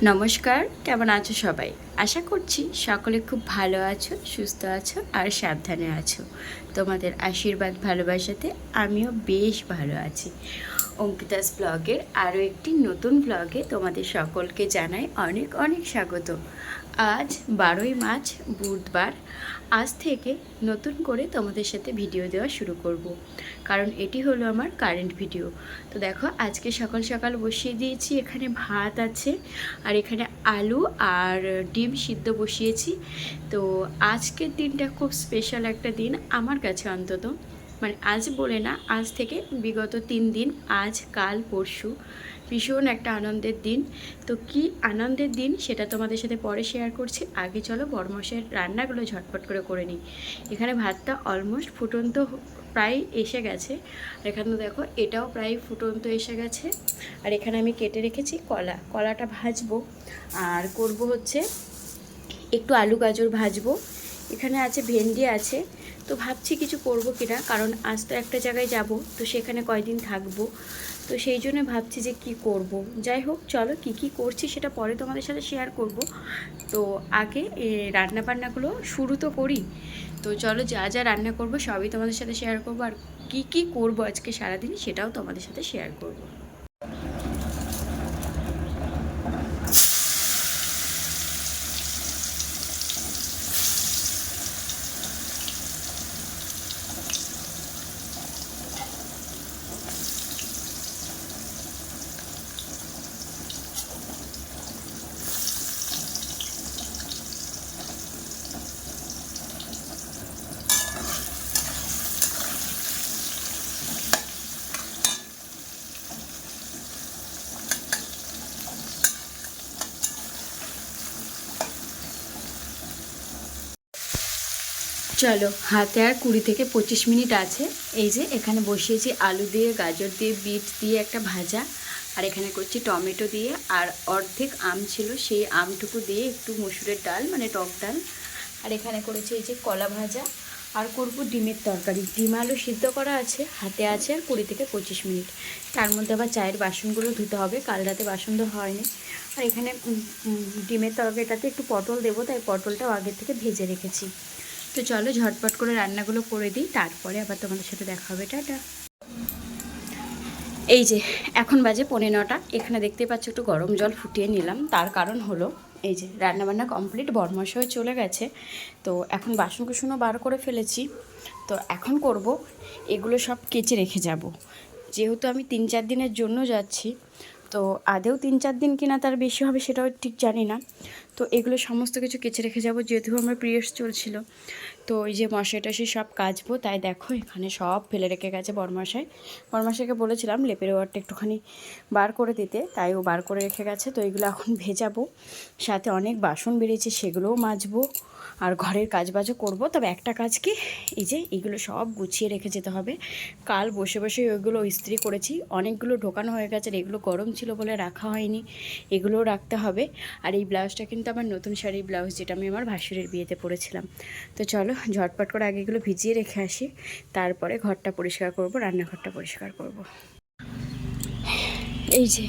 নমস্কার, কেমন আছো সবাই? আশা করছি সকলে খুব ভালো আছো, সুস্থ আছো আর সাবধানে আছো। তোমাদের আশীর্বাদ ভালোবাসাতে আমিও বেশ ভালো আছি। অঙ্কিতাস ব্লগের আরও একটি নতুন ব্লগে তোমাদের সকলকে জানাই অনেক অনেক স্বাগত। আজ 12ই মার্চ বুধবার। আজ থেকে নতুন করে তোমাদের সাথে ভিডিও দেওয়া শুরু করব, কারণ এটি হলো আমার কারেন্ট ভিডিও। তো দেখো, আজকে সকাল সকাল বসিয়ে দিয়েছি, এখানে ভাত আছে আর এখানে আলু আর ডিম সিদ্ধ বসিয়েছি। তো আজকের দিনটা খুব স্পেশাল একটা দিন আমার কাছে, অন্তত মানে আজ বলে না, আজ থেকে বিগত 3 দিন, আজ কাল পরশু ভীষণ একটা আনন্দের দিন। তো কি আনন্দের দিন সেটা তোমাদের সাথে পরে শেয়ার করছি। আগে চলো বড়মশাইয়ের রান্নাগুলো ঝটপট করে নিই। এখানে ভাতটা অলমোস্ট ফুটন্ত প্রায় এসে গেছে, আর এখানে দেখো এটাও প্রায় ফুটন্ত এসে গেছে। আর এখানে আমি কেটে রেখেছি কলাটা ভাজবো, আর করব হচ্ছে একটু আলু গাজর ভাজবো। এখানে আছে ভেন্ডি আছে। তো ভাবছি কিছু করবো কিনা, কারণ আজ তো একটা জায়গায় যাব, তো সেখানে কয়দিন থাকবো, তো সেই জন্য ভাবছি যে কি করব। যাই হোক, চলো কি কি করছি সেটা পরে তোমাদের সাথে শেয়ার করব। তো আগে রান্নাবান্নাগুলো শুরু তো করি। তো চলো, যা যা রান্না করব সবই তোমাদের সাথে শেয়ার করব, আর কি কি করব আজকে সারাদিন সেটাও তোমাদের সাথে শেয়ার করব। চলো, হাতে আর 20 থেকে 25 মিনিট আছে। এই যে এখানে বসিয়েছি আলু দিয়ে, গাজর দিয়ে, বিট দিয়ে একটা ভাজা, আর এখানে করছি টমেটো দিয়ে, আর অর্ধেক আম ছিল সেই আমটুকু দিয়ে একটু মসুরের ডাল মানে টক ডাল, আর এখানে করেছি এই যে কলা ভাজা, আর করব ডিমের তরকারি। ডিম আলু সিদ্ধ করা আছে, হাতে আছে আর 20 থেকে 25 মিনিট। তার মধ্যে আবার চায়ের বাসনগুলো ধুতে হবে, কাল রাতে বাসন তো হয়নি। আর এখানে ডিমের তরকারিটাতে একটু পটল দেবো, তাই পটলটাও আগের থেকে ভেজে রেখেছি। তো চলো ঝটপট করে রান্নাগুলো করে দিই, তারপরে আবার তোমাদের সাথে দেখা হবে। টাটা। এই যে এখন বাজে 9:15। এখানে দেখতে পাচ্ছ একটু গরম জল ফুটিয়ে নিলাম, তার কারণ হলো এই যে রান্নাবান্না কমপ্লিট, বরমশাই চলে গেছে। তো এখন বাসন কুসনও বার করে ফেলেছি। তো এখন করব এগুলো সব কেচে রেখে যাব, যেহেতু আমি 3-4 দিনের জন্য যাচ্ছি। তো আদেও 3-4 দিন কিনা তার বেশি হবে সেটাও ঠিক জানি না। তো এগুলো সমস্ত কিছু কেচে রেখে যাব, যেহেতু আমার পিরিয়ডস চলছিল। তো ওই যে মশাই টশাই সব কাচবো, তাই দেখো এখানে সব ফেলে রেখে গেছে বরমশাইকে বলেছিলাম লেপের ওয়ারটা একটুখানি বার করে দিতে, তাই ও বার করে রেখে গেছে। তো এগুলো এখন ভেজাবো, সাথে অনেক বাসন বেরিয়েছে সেগুলোও মাজবো, আর ঘরের কাজবাজও করব। তবে একটা কাজ কি, এই যে এগুলো সব গুছিয়ে রেখে যেতে হবে। কাল বসে বসে ওইগুলো ইস্ত্রি করেছি, অনেকগুলো ঢোকানো হয়ে গেছে, আর এগুলো গরম ছিল বলে রাখা হয়নি, এগুলোও রাখতে হবে। আর এই ব্লাউজটা কিন্তু আমার নতুন শাড়ির ব্লাউজ, যেটা আমি আমার ভাসুরের বিয়েতে পরেছিলাম। তো চলো ঝটপট করে আগে এগুলো ভিজিয়ে রেখে আসি, তারপরে ঘরটা পরিষ্কার করব, রান্নাঘরটা পরিষ্কার করব। এই যে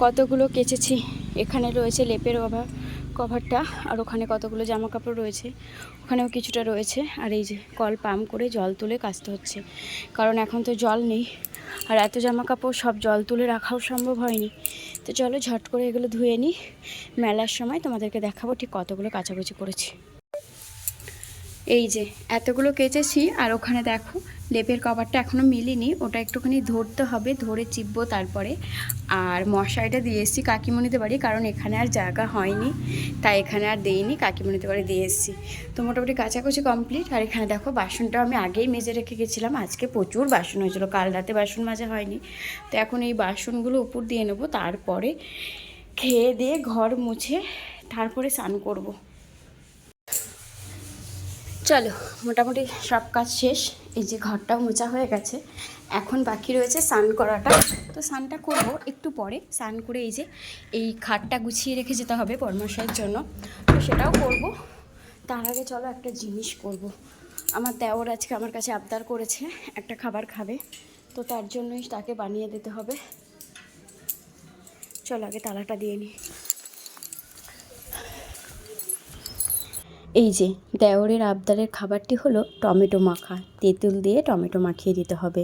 কতগুলো কেচেছি, এখানে রয়েছে লেপের কভারটা, আর ওখানে কতগুলো জামা কাপড় রয়েছে, ওখানেও কিছুটা রয়েছে। আর এই যে কল পাম্প করে জল তুলে কাচতে হচ্ছে, কারণ এখন তো জল নেই, আর এত জামা কাপড় সব জল তুলে রাখাও সম্ভব হয়নি। তো চলো ঝট করে এগুলো ধুয়ে নিই, মেলার সময় তোমাদেরকে দেখাবো ঠিক কতগুলো কাচাকুচি করেছি। এই যে এতগুলো কেচেছি, আর ওখানে দেখো লেপের কভারটা এখনও মিলিনি, ওটা একটুখানি ধরতে হবে, ধরে চিপবো তারপরে। আর মশারিটা দিয়ে এসেছি কাকিমণিতে বাড়ি, কারণ এখানে আর জায়গা হয়নি, তাই এখানে আর দেইনি, কাকিমণিতে বাড়ি দিয়ে এসেছি। তো মোটামুটি কাচাকুচি কমপ্লিট। আর এখানে দেখো বাসনটা আমি আগেই মেজে রেখে গেছিলাম, আজকে প্রচুর বাসন হয়েছিলো, কাল রাতে বাসন মাজা হয়নি। তো এখন এই বাসনগুলো উপর দিয়ে নেবো, তারপরে খেয়ে দিয়ে ঘর মুছে তারপরে স্নান করবো। চলো মোটামুটি সব কাজ শেষ, এই যে ঘরটাও মোছা হয়ে গেছে, এখন বাকি রয়েছে স্নান করাটা। তো স্নানটা করব একটু পরে, স্নান করে এই যে এই খাটটা গুছিয়ে রেখে যেতে হবে বরমশাইয়ের জন্য, তো সেটাও করব। তার আগে চলো একটা জিনিস করব। আমার দেওর আজকে আমার কাছে আবদার করেছে একটা খাবার খাবে, তো তার জন্যই তাকে বানিয়ে দিতে হবে। চলো আগে তালাটা দিয়ে নিই। এই যে দেওরের আবদারের খাবারটি হলো টমেটো মাখা, তেঁতুল দিয়ে টমেটো মাখিয়ে দিতে হবে।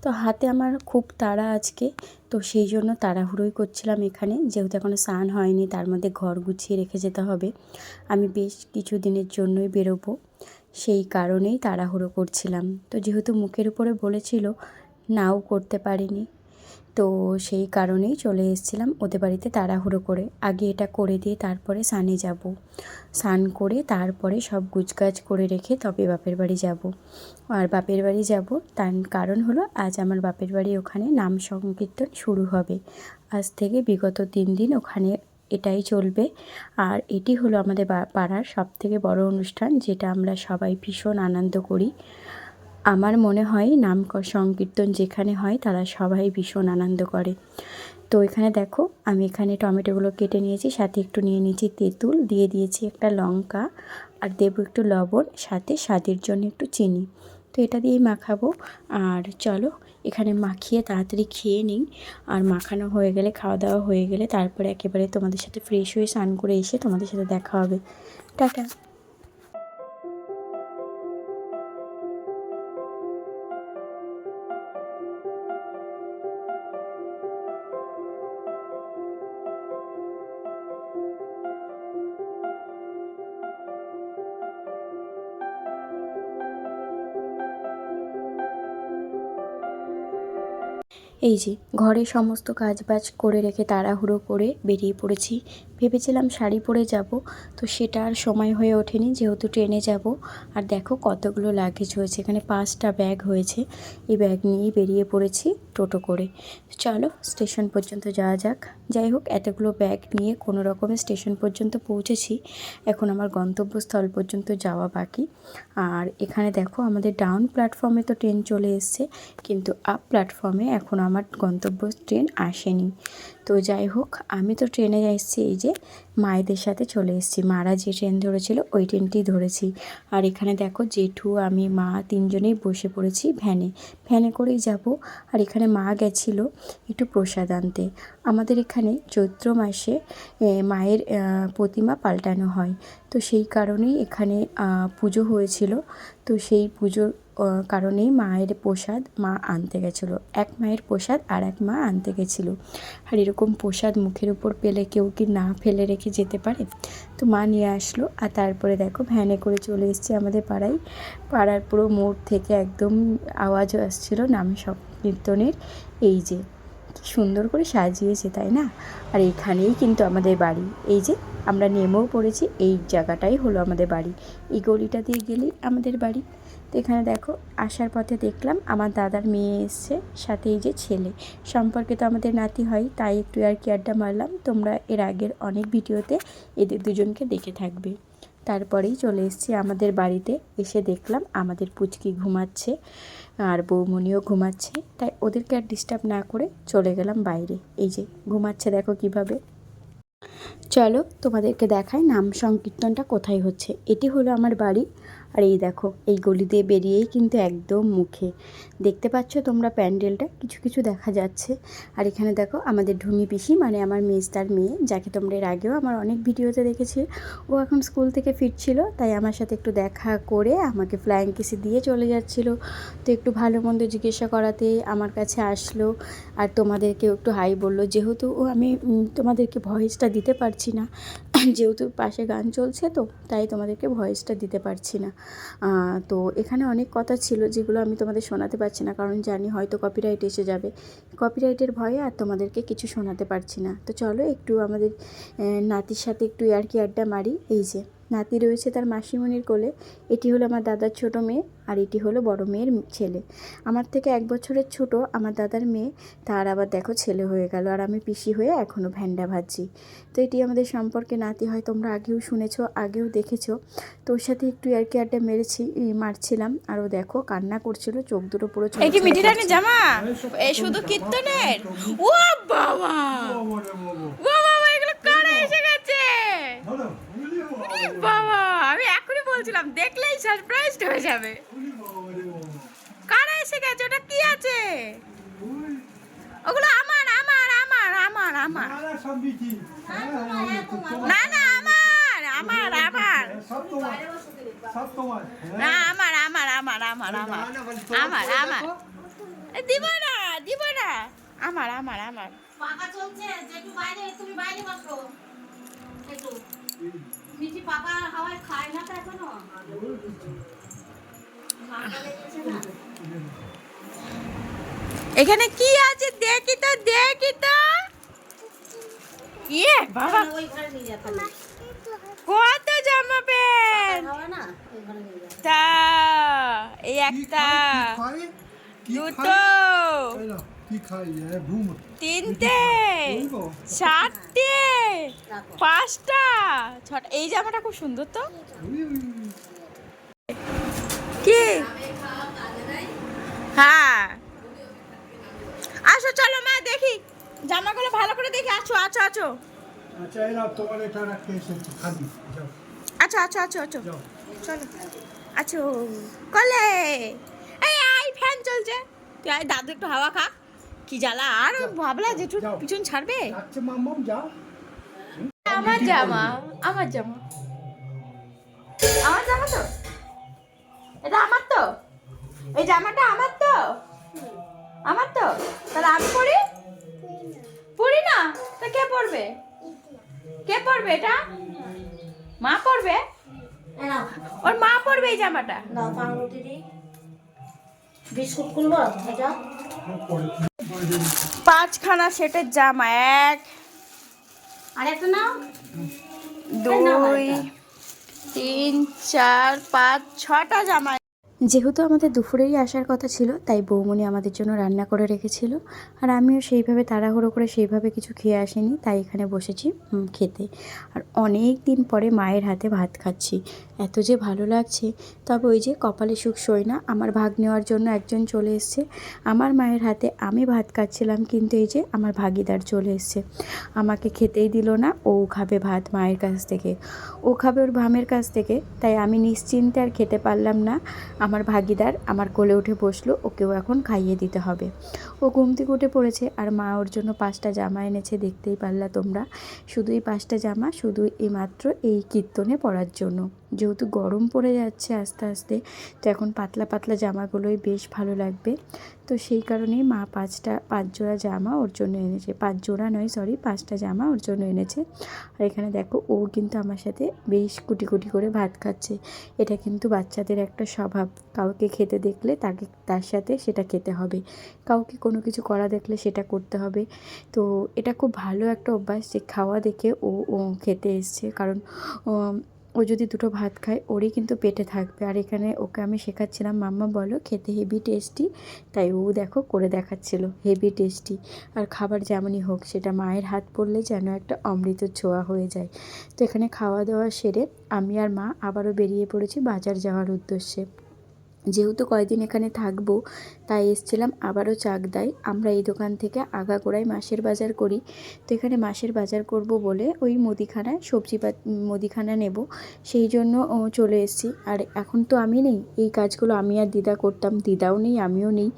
তো হাতে আমার খুব তাড়া আজকে, তো সেই জন্য তাড়াহুড়োই করছিলাম এখানে, যেহেতু এখনও স্নান হয়নি, তার মধ্যে ঘর গুছিয়ে রেখে যেতে হবে। আমি বেশ কিছু দিনের জন্যই বেরোবো, সেই কারণেই তাড়াহুড়ো করছিলাম। তো যেহেতু মুখের উপরে বলেছিল, নাও করতে পারিনি, তো সেই কারণেই চলে এসেছিলাম ওদের বাড়িতে তাড়াহুড়ো করে। আগে এটা করে দিয়ে তারপরে স্নানে যাব, স্নান করে তারপরে সব গুছগাছ করে রেখে তবে বাপের বাড়ি যাব। আর বাপের বাড়ি যাব তার কারণ হলো, আজ আমার বাপের বাড়ি ওখানে নাম সংকীর্তন শুরু হবে। আজ থেকে বিগত 3 দিন ওখানে এটাই চলবে। আর এটি হলো আমাদের পাড়ার সবথেকে বড় অনুষ্ঠান, যেটা আমরা সবাই ভীষণ আনন্দ করি। আমার মনে হয় নাম সংকীর্তন যেখানে হয় তারা সবাই ভীষণ আনন্দ করে। তো এখানে দেখো আমি এখানে টমেটোগুলো কেটে নিয়েছি, সাথে একটু নিয়ে নিয়েছি তেঁতুল, দিয়ে দিয়েছি একটা লঙ্কা, আর দেবো একটু লবণ, সাথে স্বাদের জন্য একটু চিনি। তো এটা দিয়েই মাখাবো। আর চলো এখানে মাখিয়ে তাড়াতাড়ি খেয়ে নিই। আর মাখানো হয়ে গেলে, খাওয়া দাওয়া হয়ে গেলে তারপরে একেবারে তোমাদের সাথে ফ্রেশ হয়ে স্নান করে এসে তোমাদের সাথে দেখা হবে। টাটা। এই যে ঘরে সমস্ত কাজবাজ করে রেখে তাড়াহুড়ো করে বেরিয়ে পড়েছি। ভেবেছিলাম শাড়ি পরে যাব, তো সেটা আর সময় হয়ে ওঠেনি, যেহেতু ট্রেনে যাব। আর দেখো কতগুলো লাগেজ হয়েছে, এখানে 5টা ব্যাগ হয়েছে। এই ব্যাগ নিয়েই বেরিয়ে পড়েছি টোটো করে। চলো স্টেশন পর্যন্ত যাওয়া যাক। যাই হোক, এতগুলো ব্যাগ নিয়ে কোনো রকমে স্টেশন পর্যন্ত পৌঁছেছি। এখন আমার গন্তব্যস্থল পর্যন্ত যাওয়া বাকি। আর এখানে দেখো আমাদের ডাউন প্ল্যাটফর্মে তো ট্রেন চলে এসছে, কিন্তু আপ প্ল্যাটফর্মে এখন আমার গন্তব্য ট্রেন আসেনি। তো যাই হোক, আমি তো ট্রেনে এসেছি, এই যে মায়েদের সাথে চলে এসেছি। মারা যে ট্রেন ধরেছিল ওই ট্রেনটি ধরেছি। আর এখানে দেখো জেঠু, আমি, মা 3জনেই বসে পড়েছি ভ্যানে। ভ্যানে করেই যাব। আর এখানে মা গেছিলো একটু প্রসাদ আনতে। আমাদের এখানে চৈত্র মাসে মায়ের প্রতিমা পাল্টানো হয়, তো সেই কারণেই এখানে পুজো হয়েছিল। তো সেই পুজোর কারণেই মায়ের প্রসাদ মা আনতে গেছিলো। এক মায়ের প্রসাদ আর এক মা আনতে গেছিলো। আর এরকম প্রসাদ মুখের উপর পেলে কেউ কি না ফেলে রেখে যেতে পারে? তো মা নিয়ে আসলো। আর তারপরে দেখো ভ্যানে করে চলে এসেছি আমাদের পাড়ায়। পাড়ার পুরো মোড় থেকে একদম আওয়াজও আসছিলো নাম সংকীর্তনের। এই যে কি সুন্দর করে সাজিয়েছে, তাই না? আর এখানেই কিন্তু আমাদের বাড়ি। এই যে আমরা নেমেও পড়েছি, এই জায়গাটাই হলো আমাদের বাড়ি। এই গলিটা দিয়ে গেলেই আমাদের বাড়ি। তো এখানে দেখো আসার পথে দেখলাম আমার দাদার মেয়ে এসছে, সাথে এই যে ছেলে। সম্পর্কে তো আমাদের নাতি হয়, তাই একটু আর কি আড্ডা মারলাম। তোমরা এর আগের অনেক ভিডিওতে এদের দুজনকে দেখে থাকবে। তারপরেই চলে এসেছি আমাদের বাড়িতে। এসে দেখলাম আমাদের পুচকি ঘুমাচ্ছে, আর বৌমনিও ঘুমাচ্ছে, তাই ওদেরকে আর ডিস্টার্ব না করে চলে গেলাম বাইরে। এই যে ঘুমাচ্ছে দেখো কিভাবে। চলো তোমাদেরকে দেখাই নাম সংকীর্তনটা কোথায় হচ্ছে। এটি হলো আমার বাড়ি। আর এই দেখো এই গলি দিয়ে বেরিয়েই কিন্তু একদম মুখে দেখতে পাচ্ছ তোমরা প্যান্ডেলটা কিছু কিছু দেখা যাচ্ছে। আর এখানে দেখো আমাদের ঢুমি পিসি, মানে আমার মেজদার মেয়ে, যাকে তোমরা এর আগেও আমার অনেক ভিডিওতে দেখেছি। ও এখন স্কুল থেকে ফিরছিল, তাই আমার সাথে একটু দেখা করে আমাকে ফ্লাইং কিসি দিয়ে চলে যাচ্ছিল। তো একটু ভালো মন্দ জিজ্ঞাসা করাতে আমার কাছে আসলো, আর তোমাদেরকেও একটু হাই বললো। যেহেতু আমি তোমাদেরকে ভয়েসটা দিতে পারছি না, যেহেতু পাশে গান চলছে, তো তাই তোমাদেরকে ভয়েসটা দিতে পারছি না। তো এখানে অনেক কথা ছিল যেগুলো আমি তোমাদের শোনাতে পারছি না, কারণ জানি হয়তো কপিরাইট এসে যাবে। কপিরাইটের ভয়ে আর তোমাদেরকে কিছু শোনাতে পারছি না। তো চলো একটু আমাদের নাতির সাথে একটু ইয়ার্কি আড্ডা মারি। এই যে নাতি রয়েছে তার মাসিমণির কোলে। এটি হলো আমার দাদার ছোটো মেয়ে, আর এটি হলো বড় মেয়ের ছেলে। আমার থেকে 1 বছরের ছোট আমার দাদার মেয়ে, তার আবার দেখো ছেলে হয়ে গেল। আর আমি পিসি হয়ে এখনও ভ্যান্ডা ভাজছি। তো এটি আমাদের সম্পর্কে নাতি হয়, তোমরা আগেও শুনেছো, আগেও দেখেছো। তো ওর সাথে একটু ইয়ার্কি আড্ডা মারছিলাম। আর ও দেখো কান্না করছিল, চোখ দুটো পুরো এই কি মিঠি রানী জামা? এই শুধু কীর্তনের? ও বাবা, ও বাবা, এগুলো কারা এসে গেছে? ওরে বাবা, আমি এখনই বলছিলাম দেখলেই সারপ্রাইজড হয়ে যাবে। কারা এসে গেছে? ওটা কি আছে? ওগুলো আমার আমার আমার আমার আমার, না না আমার আমার আমার। না আমার আমার আমার আমার আমার আমার আমার দিব না দিব না আমার আমার আমার পাকা চলছে যে একটু বাইরে তুমি বাইরে বসো একটু মিঠি পাকা হাওয়ায় খায় না তো এখনো মাথা লেগেছে না এখানে কি আছে দেখি তো ইয়ে বাবা ওই ঘরে নিয়ে যা তাহলে কত জামা প্যান্ট হাওয়া না ওই ঘরে নিয়ে যা তা এই একটা দুটো কি খাই ঘুম তিনটে চারটে পাঁচটা ছটা এই জামাটা খুব সুন্দর তো কি হ্যাঁ আসো চলো মা দেখি জামাগুলো ভালো করে দেখি আছো আছো আছো আচ্ছা এরা তোমার এটা রাখতে এসেছি খাবি যাও আচ্ছা আচ্ছা আচ্ছা আচ্ছা যাও চলো আছো কলে এই আই ফ্যান চলছে তুই আয় দাদু একটু হাওয়া খা কি জ্বালা আর ভাবলা যে একটু যাও। পিছন ছাড়বে আচ্ছা মাম্মাম যাও আমার জামা আমার জামা আমার জামা তো এটা আমার তো এই জামাটা আমার তো আমার তো তাহলে আমি পরি পরি না তা কে পরবে এটা মা পরবে এ নাও ওর মা পরবে এই জামাটা দাও পাউরুটি দি বিস্কুট খুলবো এটা পাঁচখানা সেটের জামা এক আর একটা নাও দুই তিন চার পাঁচ ছটা জামা যেহেতু আমাদের দুপুরেই আসার কথা ছিল তাই বৌমনি আমাদের জন্য রান্না করে রেখেছিল আর আমিও সেইভাবে তাড়াহুড়ো করে সেইভাবে কিছু খেয়ে আসিনি তাই এখানে বসেছি খেতে আর অনেক দিন পরে মায়ের হাতে ভাত খাচ্ছি এত যে ভালো লাগছে তবে ওই যে কপালে সুখ সই না আমার ভাগ নেওয়ার জন্য একজন চলে এসছে আমার মায়ের হাতে আমি ভাত খাচ্ছিলাম কিন্তু এই যে আমার ভাগিদার চলে এসছে আমাকে খেতেই দিল না ও খাবে ভাত মায়ের কাছ থেকে ও খাবে ওর ভামের কাছ থেকে তাই আমি নিশ্চিন্তে আর খেতে পারলাম না আমার ভাগিদার আমার কোলে উঠে বসলো ওকেও এখন খাইয়ে দিতে হবে ও ঘুম থেকে উঠে পড়েছে আর মা ওর জন্য 5টা জামা এনেছে দেখতেই পারলা তোমরা শুধু এই 5টা জামা শুধু এই মাত্র এই কীর্তনে পরার জন্য যেহেতু গরম পড়ে যাচ্ছে আস্তে আস্তে তো এখন পাতলা পাতলা জামাগুলোই বেশ ভালো লাগবে তো সেই কারণেই মা 5 জোড়া জামা ওর জন্য এনেছে 5 জোড়া নয় সরি 5টা জামা ওর জন্য এনেছে আর এখানে দেখো ও কিন্তু আমার সাথে বেশ কুটি কুটি করে ভাত খাচ্ছে এটা কিন্তু বাচ্চাদের একটা স্বভাব কাউকে খেতে দেখলে তার সাথে সেটা খেতে হবে কাউকে কোনো কিছু করা দেখলে সেটা করতে হবে তো এটা খুব ভালো একটা অভ্যাস যে খাওয়া দেখে ও খেতে এসছে কারণ ও যদি দুটো ভাত খায় ওরই কিন্তু পেটে থাকবে আর এখানে ওকে আমি শেখাচ্ছিলাম মাম্মা বলো খেতে হেভি টেস্টি তাই ও দেখো করে দেখাচ্ছিল হেভি টেস্টি আর খাবার যেমনই হোক সেটা মায়ের হাত পড়লে যেন একটা অমৃত ছোঁয়া হয়ে যায় তো এখানে খাওয়া দাওয়া সেরে আমি আর মা আবারও বেরিয়ে পড়েছি বাজার যাওয়ার উদ্দেশ্যে যেহেতু কয়েকদিন এখানে থাকবো তাই এসেছিলাম আবারও চাকদায় আমরা এই দোকান থেকে আগাগোড়ায় মাসের বাজার করি তো এখানে মাসের বাজার করব বলে ওই মুদিখানায় মুদিখানা নেব সেই জন্য চলে এসেছি আর এখন তো আমি নেই এই কাজগুলো আমি আর দিদা করতাম দিদাও নেই আমিও নেই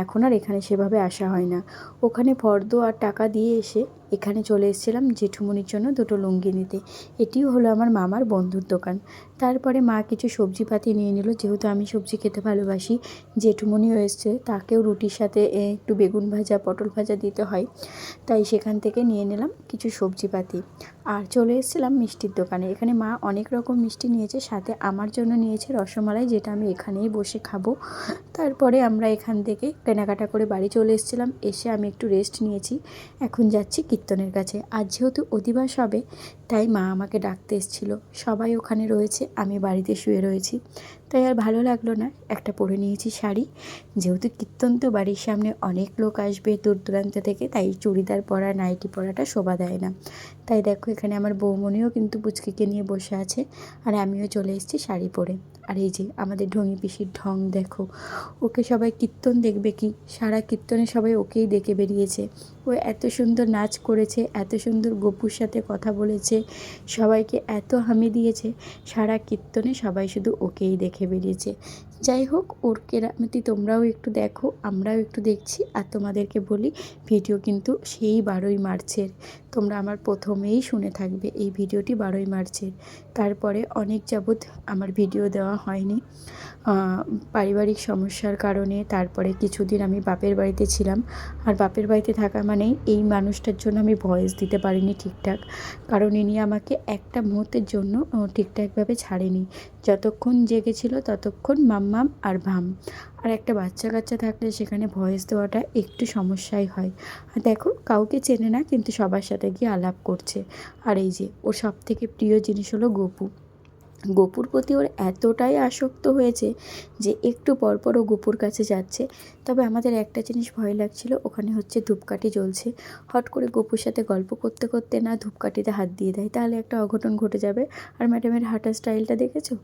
এখন আর এখানে সেভাবে আসা হয় না ওখানে ফর্দ আর টাকা দিয়ে এসে এখানে চলে এসেছিলাম জেঠুমনির জন্য দুটো লুঙ্গি নিতে এটিও হলো আমার মামার বন্ধুর দোকান তারপরে মা কিছু সবজিপাতি নিয়ে নিল যেহেতু আমি সবজি খেতে ভালোবাসি জেঠুমনিও এসছে তাকেও রুটির সাথে একটু বেগুন ভাজা পটল ভাজা দিতে হয় তাই সেখান থেকে নিয়ে নিলাম কিছু সবজিপাতি আর চলে এসেছিলাম মিষ্টির দোকানে এখানে মা অনেক রকম মিষ্টি নিয়েছে সাথে আমার জন্য নিয়েছে রসমালাই যেটা আমি এখানেই বসে খাবো তারপরে আমরা এখান থেকে কেনাকাটা করে বাড়ি চলে এসেছিলাম এসে আমি একটু রেস্ট নিয়েছি এখন যাচ্ছি কীর্তনের কাছে আজ যেহেতু অধিবাস হবে তাই মা আমাকে ডাকতে এসেছিল সবাই ওখানে রয়েছে আমি বাড়িতে শুয়ে রয়েছি তাই আর ভালো লাগলো না একটা পরে নিয়েছি শাড়ি যেহেতু কীর্তন তো বাড়ির সামনে অনেক লোক আসবে দূর দূরান্ত থেকে তাই চুড়িদার পরা নাইটি পরাটা শোভা দেয় না তাই দেখো এখানে আমার বৌমনিও কিন্তু পুচকিকে নিয়ে বসে আছে আর আমিও চলে এসেছি শাড়ি পরে আর এই যে আমাদের ঢঙি পিসির ঢং দেখো ওকে সবাই কীর্তন দেখবে কি সারা কীর্তনে সবাই ওকেই দেখে বেরিয়েছে ও এত সুন্দর নাচ করেছে এত সুন্দর গপুর সাথে কথা বলেছে সবাইকে এত হামি দিয়েছে সারা কীর্তনে সবাই শুধু ওকেই দেখে বেরিয়েছে যাই হোক, ওর কেরামতি তোমরাও একটু দেখো, আমরাও একটু দেখছি। আর তোমাদেরকে বলি, ভিডিও কিন্তু সেই 12ই মার্চের, তোমরা আমার প্রথমেই শুনে থাকবে এই ভিডিওটি 12ই মার্চের। তারপরে অনেক যাবৎ আমার ভিডিও দেওয়া হয়নি পারিবারিক সমস্যার কারণে। তারপরে কিছুদিন আমি বাপের বাড়িতে ছিলাম, আর বাপের বাড়িতে থাকা মানেই এই মানুষটার জন্য আমি ভয়েস দিতে পারিনি ঠিকঠাক, কারণ ইনি আমাকে একটা মুহূর্তের জন্য ঠিকঠাকভাবে ছাড়েনি। যতক্ষণ জেগেছিল ততক্ষণ মাম্মাম আর ভাম, আর একটা বাচ্চা কাচ্চা থাকলে সেখানে ভয়েস দেওয়াটা একটু সমস্যাই হয়। আর দেখো, কাউকে চেনে না কিন্তু সবার সাথে গিয়ে আলাপ করছে। আর এই যে ওর সবথেকে প্রিয় জিনিস হলো গপু। গপুর প্রতি ওর এতটাই আসক্ত হয়েছে যে একটু পরপর ও গপুর কাছে যাচ্ছে। তবে আমাদের একটা জিনিস ভয় লাগছিল, ওখানে হচ্ছে ধূপকাঠি জ্বলছে, হট করে গপুর সাথে গল্প করতে করতে না ধূপকাঠিতে হাত দিয়ে দেয়, তাহলে একটা অঘটন ঘটে যাবে। আর ম্যাডামের হাঁটার স্টাইলটা দেখেছো?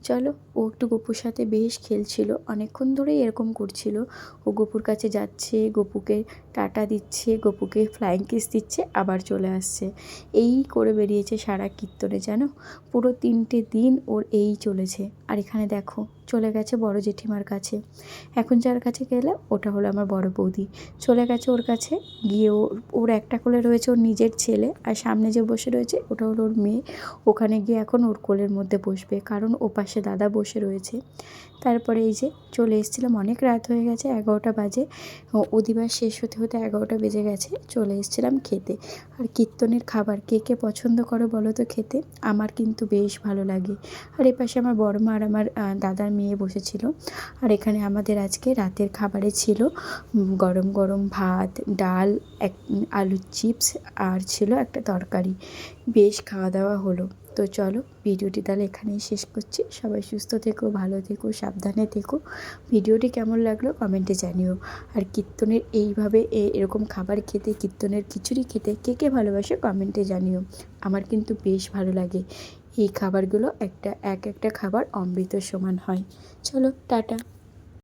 চলো, ও একটু গপুর সাথে বেশ খেলছিল, অনেকক্ষণ ধরেই এরকম করছিল। ও গপুর কাছে যাচ্ছে, গপুকে টাটা দিচ্ছে, গপুকে ফ্লাইং কিস দিচ্ছে, আবার চলে আসছে। এই করে বেরিয়েছে সারা কীর্তনে, জানো, পুরো 3টে দিন ওর এই চলেছে। আর এখানে দেখো, চলে গেছে বড় জেঠিমার কাছে। এখন যার কাছে গেলে ওটা হলো আমার বড় বৌদি, চলে গেছে ওর কাছে। গিয়ে ওর একটা কোলে রয়েছে ওর নিজের ছেলে, আর সামনে যে বসে রয়েছে ওটা হলো ওর মেয়ে। ওখানে গিয়ে এখন ওর কোলের মধ্যে বসবে, কারণ ও পাশে দাদা বসে রয়েছে। তারপরে এই যে চলে এসেছিলাম, অনেক রাত হয়ে গেছে, 11টা বাজে। অধিবাস শেষ হতে হতে 11টা বেজে গেছে। চলে এসেছিলাম খেতে। আর কীর্তনের খাবার কে কে পছন্দ করো বলো তো খেতে? আমার কিন্তু বেশ ভালো লাগে। আর এপাশে আমার বড় মা আর আমার দাদার মেয়ে বসেছিল। আর এখানে আমাদের আজকে রাতের খাবারে ছিল গরম গরম ভাত, ডাল, আলুর চিপস, আর ছিল একটা তরকারি। বেশ খাওয়া দাওয়া হলো। তো চলো, ভিডিওটি তাহলে এখানেই শেষ করছি। সবাই সুস্থ থেকো, ভালো থেকো, সাবধানে থেকো। ভিডিওটি কেমন লাগলো কমেন্টে জানিও। আর কীর্তনের এইভাবে এরকম খাবার খেতে, কীর্তনের খিচুড়ি খেতে কে কে ভালোবাসে কমেন্টে জানিও। আমার কিন্তু বেশ ভালো লাগে। এই খাবারগুলো একটা খাবার অমৃত সমান হয়। চলো, টাটা।